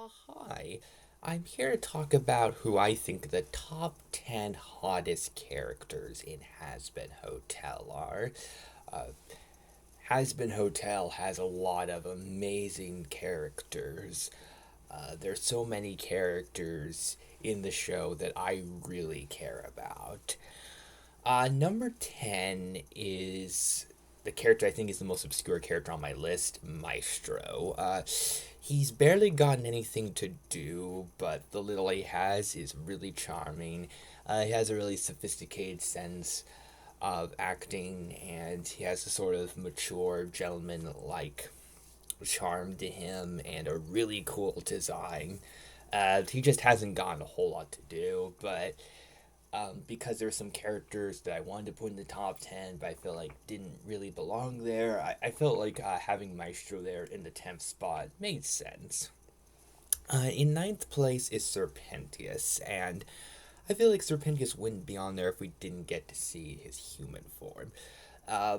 Hi. I'm here to talk about who I think the top 10 hottest characters in Hazbin Hotel are. Uh, Hazbin Hotel has a lot of amazing characters. There's so many characters in the show that I really care about. Number 10 is the character I think is the most obscure character on my list, Maestro. He's barely gotten anything to do, but the little he has is really charming. He has a really sophisticated sense of acting, and he has a sort of mature, gentleman like charm to him and a really cool design. He just hasn't gotten a whole lot to do, but because there's some characters that I wanted to put in the top 10, but I feel like didn't really belong there. I felt like having Maestro there in the 10th spot made sense. In ninth place is Serpentius, and I feel like Serpentius wouldn't be on there if we didn't get to see his human form. Uh,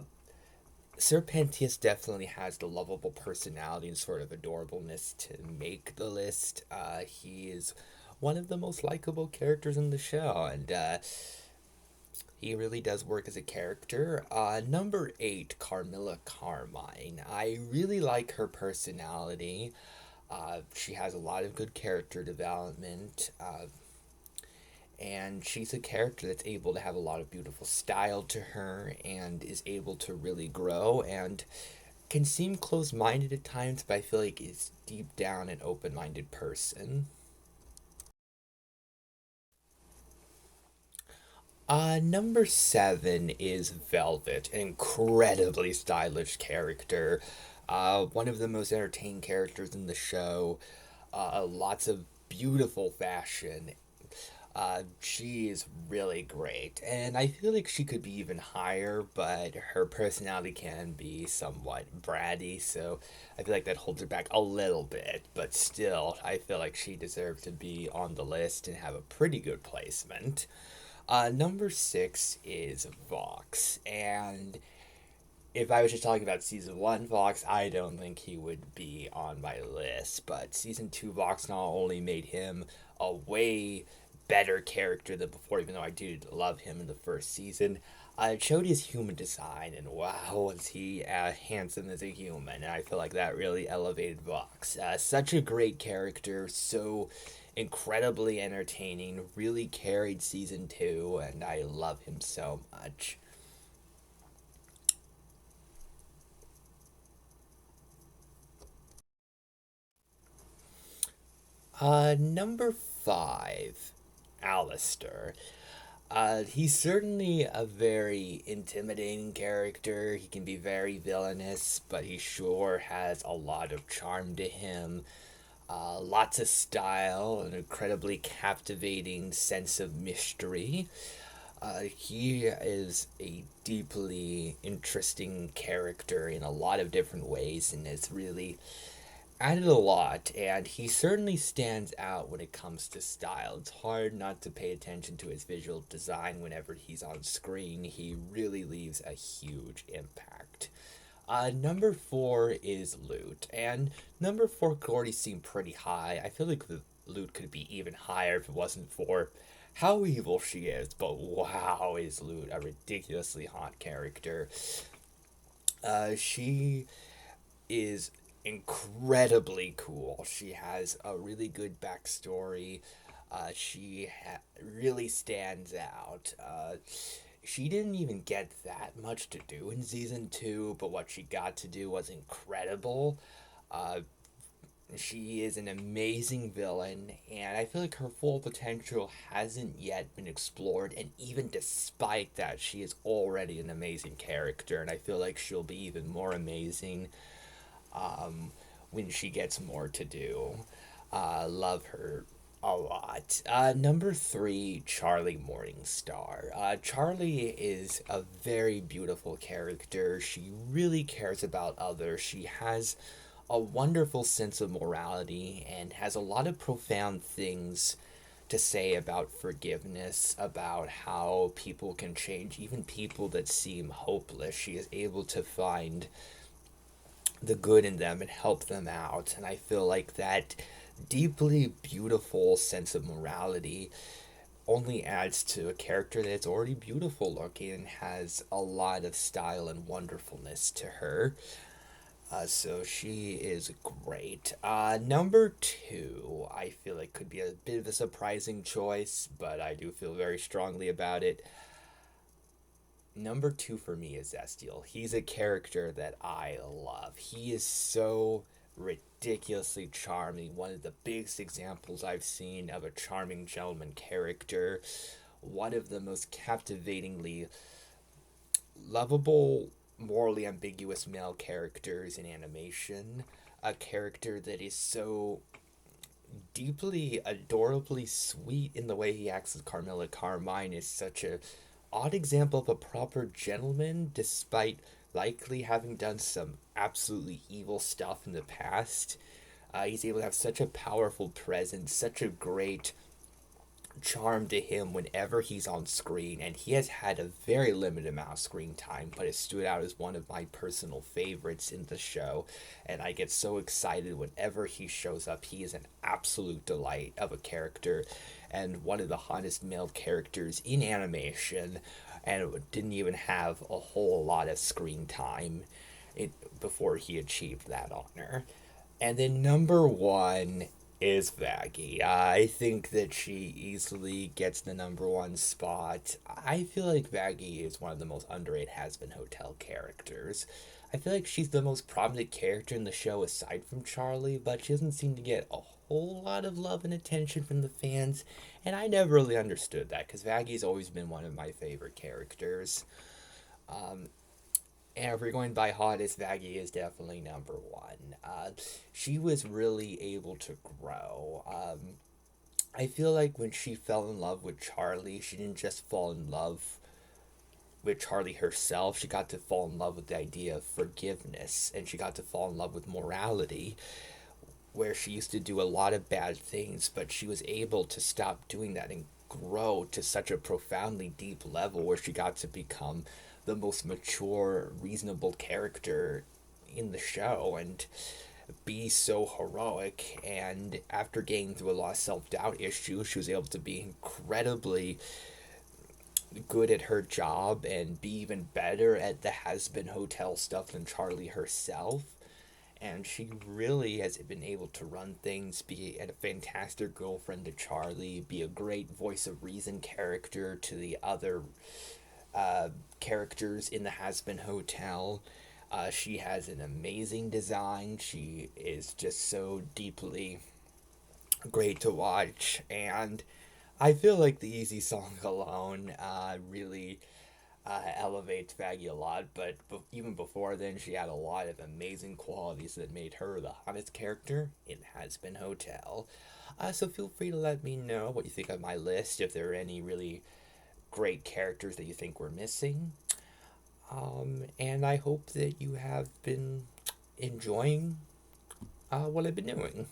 Serpentius definitely has the lovable personality and sort of adorableness to make the list. He is one of the most likable characters in the show, and he really does work as a character. Number 8, Carmilla Carmine. I really like her personality. She has a lot of good character development. And she's a character that's able to have a lot of beautiful style to her and is able to really grow and can seem close minded at times, but I feel like is deep down an open minded person. Number 7 is Velvet, an incredibly stylish character. One of the most entertaining characters in the show. Lots of beautiful fashion. She is really great, and I feel like she could be even higher, but her personality can be somewhat bratty, so I feel like that holds her back a little bit, but still, I feel like she deserves to be on the list and have a pretty good placement. Number 6 is Vox, and if I was just talking about season 1 Vox, I don't think he would be on my list, but season 2 Vox not only made him a way better character than before, even though I did love him in the first season. It showed his human design, and wow, was he handsome as a human. And I feel like that really elevated Vox. Such a great character, so incredibly entertaining, really carried season 2, and I love him so much. Number 5, Alistair. He's certainly a very intimidating character. He can be very villainous, but he sure has a lot of charm to him. Lots of style, an incredibly captivating sense of mystery. He is a deeply interesting character in a lot of different ways and is really added a lot, and he certainly stands out when it comes to style. It's hard not to pay attention to his visual design whenever he's on screen. He really leaves a huge impact. Number 4 is Loot, and number 4 could already seem pretty high. I feel like the Loot could be even higher if it wasn't for how evil she is, but wow, is Loot a ridiculously hot character. She is incredibly cool. She has a really good backstory. Really stands out. She didn't even get that much to do in season 2, but what she got to do was incredible. Uh, she is an amazing villain, and I feel like her full potential hasn't yet been explored. And even despite that, she is already an amazing character, and I feel like she'll be even more amazing when she gets more to do. Love her a lot. Number 3, Charlie Morningstar. Charlie is a very beautiful character. She really cares about others. She has a wonderful sense of morality and has a lot of profound things to say about forgiveness, about how people can change, even people that seem hopeless. She is able to find the good in them and help them out. And I feel like that deeply beautiful sense of morality only adds to a character that's already beautiful looking and has a lot of style and wonderfulness to her. So she is great. Number two, I feel like could be a bit of a surprising choice, but I do feel very strongly about it. Number two for me is Estiel. He's a character that I love. He is so ridiculously charming. One of the biggest examples I've seen of a charming gentleman character. One of the most captivatingly lovable, morally ambiguous male characters in animation. A character that is so deeply, adorably sweet in the way he acts with Carmilla Carmine is such a odd example of a proper gentleman, despite likely having done some absolutely evil stuff in the past. He's able to have such a powerful presence, such a great charm to him whenever he's on screen, and he has had a very limited amount of screen time, but it stood out as one of my personal favorites in the show, and I get so excited whenever he shows up. He is an absolute delight of a character, and one of the hottest male characters in animation, and didn't even have a whole lot of screen time before he achieved that honor. And then number one is Vaggie. I think that she easily gets the number one spot. I feel like Vaggie is one of the most underrated Hazbin Hotel characters. I feel like she's the most prominent character in the show aside from Charlie, but she doesn't seem to get a whole lot of love and attention from the fans, and I never really understood that because Vaggie's always been one of my favorite characters. And if we're going by hottest, Vaggie is definitely number one. She was really able to grow. I feel like when she fell in love with Charlie, she didn't just fall in love with Charlie herself. She got to fall in love with the idea of forgiveness, and she got to fall in love with morality, where she used to do a lot of bad things, but she was able to stop doing that and grow to such a profoundly deep level where she got to become the most mature, reasonable character in the show and be so heroic. And after getting through a lot of self doubt issues, she was able to be incredibly good at her job and be even better at the Hazbin Hotel stuff than Charlie herself. And she really has been able to run things, be a fantastic girlfriend to Charlie, be a great voice of reason character to the other characters in the Hazbin Hotel. She has an amazing design. She is just so deeply great to watch, and I feel like the easy song alone really elevates Vaggie a lot, but even before then, she had a lot of amazing qualities that made her the hottest character in Hazbin Hotel. So feel free to let me know what you think of my list, if there are any really great characters that you think we're missing. And I hope that you have been enjoying what I've been doing.